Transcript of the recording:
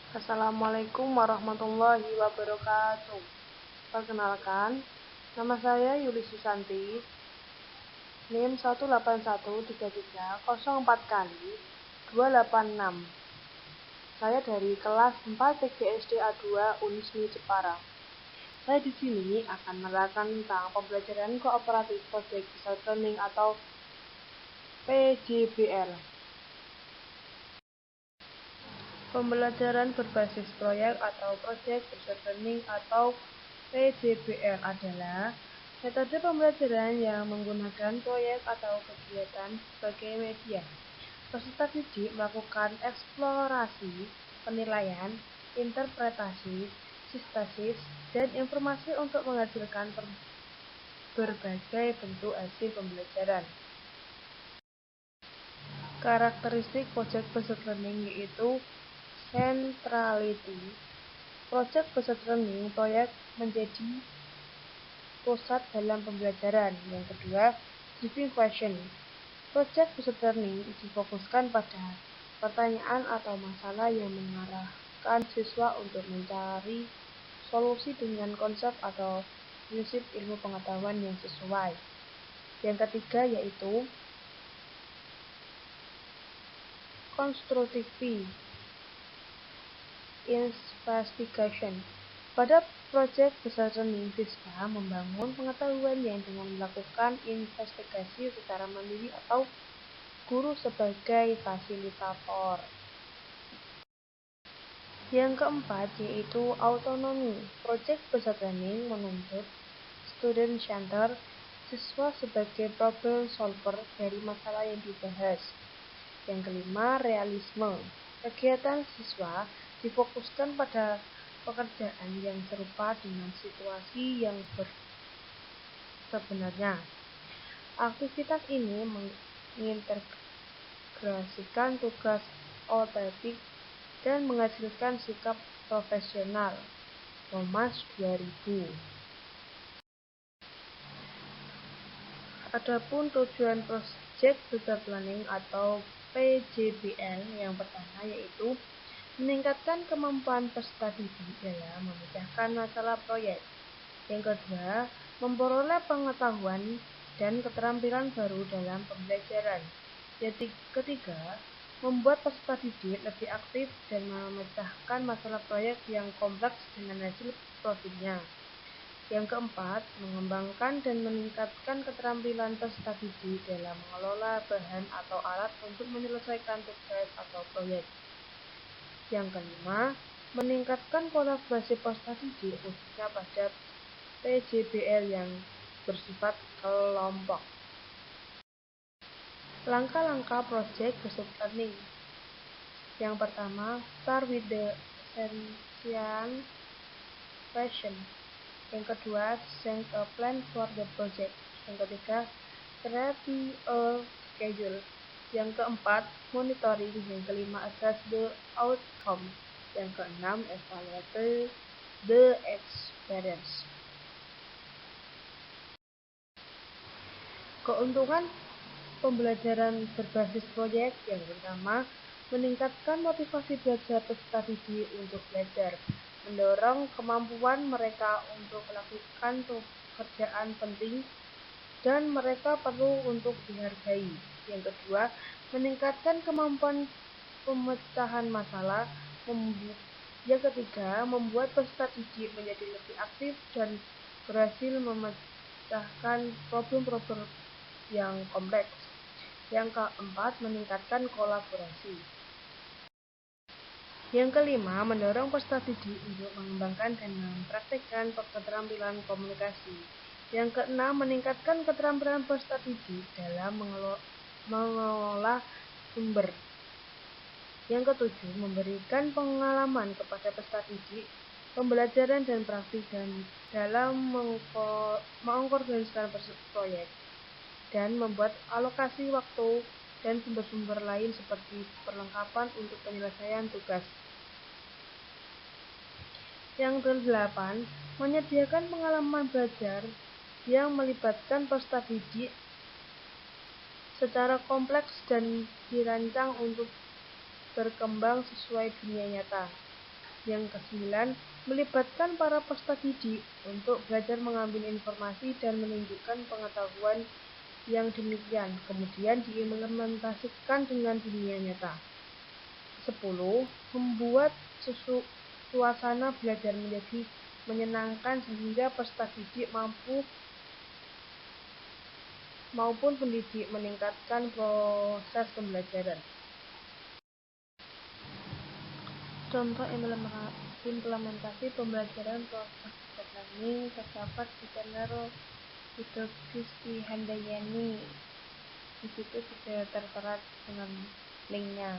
Assalamualaikum warahmatullahi wabarakatuh. Perkenalkan, nama saya Yuli Susanti, NIM 1813304 kali 286. Saya dari kelas 4 PGSD A2 Unismi Jepara. Saya di sini akan menerangkan tentang pembelajaran kooperatif Project Based Learning atau PJBL. Pembelajaran berbasis proyek atau Project Based Learning atau PJBL adalah metode pembelajaran yang menggunakan proyek atau kegiatan sebagai media. Peserta didik melakukan eksplorasi, penilaian, interpretasi, sintesis, dan informasi untuk menghasilkan berbagai bentuk hasil pembelajaran. Karakteristik Project Based Learning yaitu centrality. Project Based Learning proyek menjadi pusat dalam pembelajaran. Yang kedua, driving question. Project Based Learning difokuskan pada pertanyaan atau masalah yang mengarahkan siswa untuk mencari solusi dengan konsep atau prinsip ilmu pengetahuan yang sesuai. Yang ketiga yaitu constructive investigation. Pada Project Based Learning, siswa membangun pengetahuan yang dengan melakukan investigasi secara mandiri atau guru sebagai fasilitator. Yang keempat yaitu autonomi. Project Based Learning menuntut student center, siswa sebagai problem solver dari masalah yang dibahas. Yang kelima, realisme. Kegiatan siswa difokuskan pada pekerjaan yang serupa dengan situasi yang sebenarnya. Aktivitas ini mengintegrasikan tugas otentik dan menghasilkan sikap profesional. Thomas 2000. Adapun tujuan Project Based Learning atau PJBL yang pertama yaitu meningkatkan kemampuan peserta didik dalam memecahkan masalah proyek. Yang kedua, memperoleh pengetahuan dan keterampilan baru dalam pembelajaran. Yang ketiga, membuat peserta didik lebih aktif dan memecahkan masalah proyek yang kompleks dengan hasil produknya. Yang keempat, mengembangkan dan meningkatkan keterampilan peserta didik dalam mengelola bahan atau alat untuk menyelesaikan tugas atau proyek. Yang kelima, meningkatkan kolaborasi peserta didik khususnya pada PJBL yang bersifat kelompok. Langkah-langkah Project Based Learning. Yang pertama, start with the essential question. Yang kedua, send a plan for the project. Yang ketiga, create a schedule. Yang keempat, monitoring. Yang kelima, assess the outcome. Yang keenam, evaluate the experience. Keuntungan pembelajaran berbasis proyek. Yang pertama, meningkatkan motivasi belajar peserta didik untuk belajar, mendorong kemampuan mereka untuk melakukan pekerjaan penting dan mereka perlu untuk dihargai. Yang kedua, meningkatkan kemampuan pemecahan masalah. Yang ketiga, membuat peserta didik menjadi lebih aktif dan berhasil memecahkan problem-problem yang kompleks. Yang keempat, meningkatkan kolaborasi. Yang kelima, mendorong peserta didik untuk mengembangkan dan mempraktikkan keterampilan komunikasi. Yang keenam, meningkatkan keterampilan peserta didik dalam mengelola sumber. Yang ketujuh, memberikan pengalaman kepada peserta didik, pembelajaran dan praktik dalam mengorganisasikan proyek dan membuat alokasi waktu dan sumber-sumber lain seperti perlengkapan untuk penyelesaian tugas. Yang kedelapan, menyediakan pengalaman belajar yang melibatkan peserta didik secara kompleks dan dirancang untuk berkembang sesuai dunia nyata. Yang kesembilan, melibatkan para peserta didik untuk belajar mengambil informasi dan menunjukkan pengetahuan yang demikian, kemudian diimplementasikan dengan dunia nyata. 10. Membuat suasana belajar menjadi menyenangkan sehingga peserta didik maupun pendidik meningkatkan proses pembelajaran. Contoh implementasi pembelajaran proses learning terdapat di channel YouTube Kristi Handayani. Di situ sudah tertera dengan linknya.